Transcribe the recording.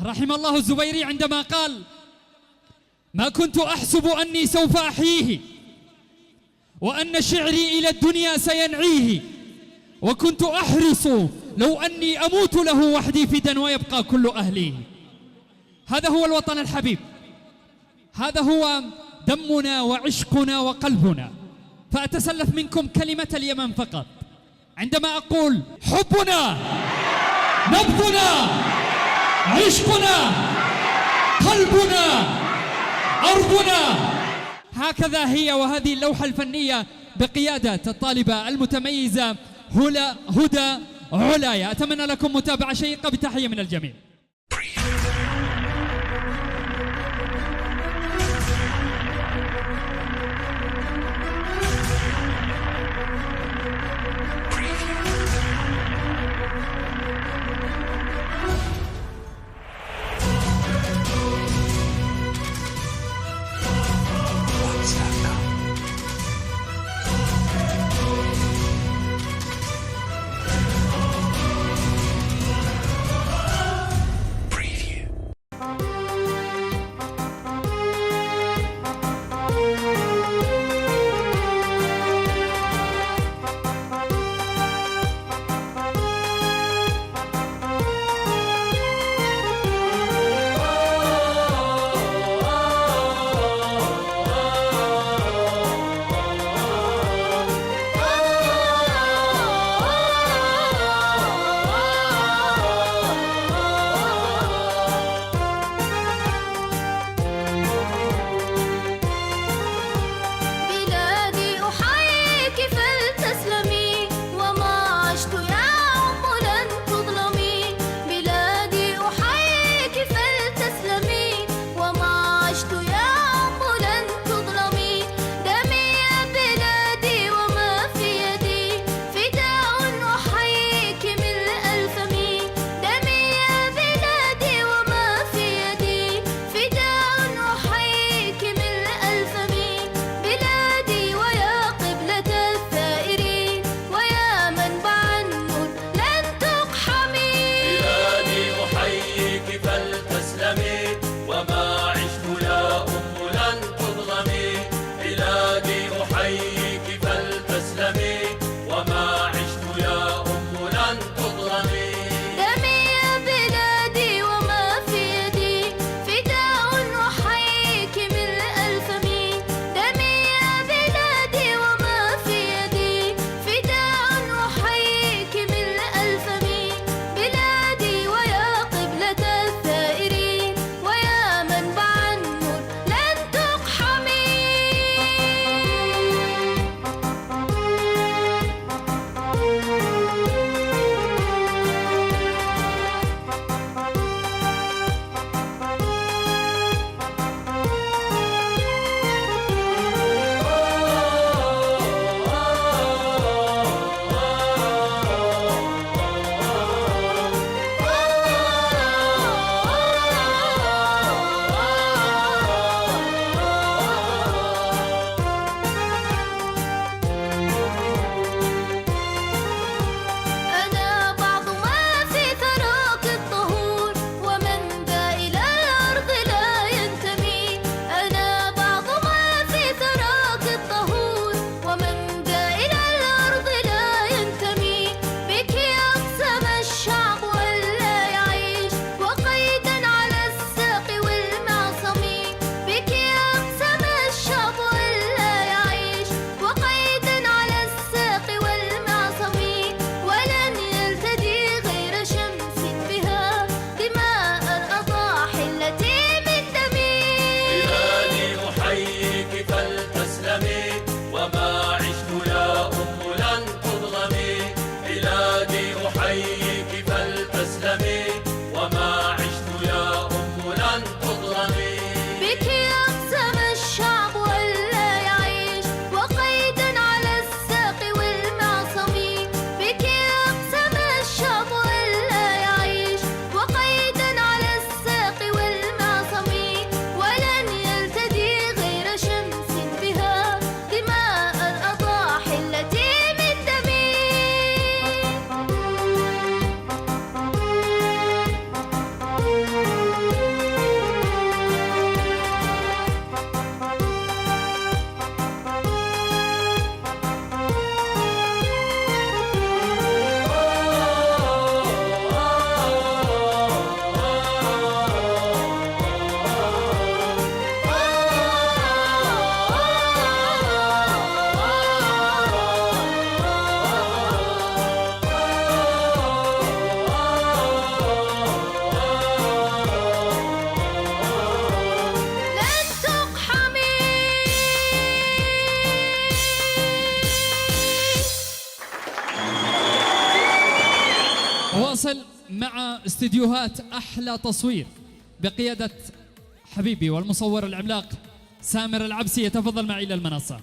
رحم الله الزبيري عندما قال: ما كنت أحسب أني سوف أحييه، وأن شعري إلى الدنيا سينعيه، وكنت أحرص لو أني أموت له وحدي فدا ويبقى كل أهلي. هذا هو الوطن الحبيب، هذا هو دمنا وعشقنا وقلبنا. فأتسلف منكم كلمة اليمن فقط عندما أقول: حبنا، نبضنا، عشقنا، قلبنا، أرضنا. هكذا هي، وهذه اللوحة الفنية بقيادة الطالبة المتميزة هدى علايا. أتمنى لكم متابعة شيقة بتحية من الجميع. استديوهات أحلى تصوير بقيادة حبيبي والمصور العملاق سامر العبسي، يتفضل معي إلى المنصة.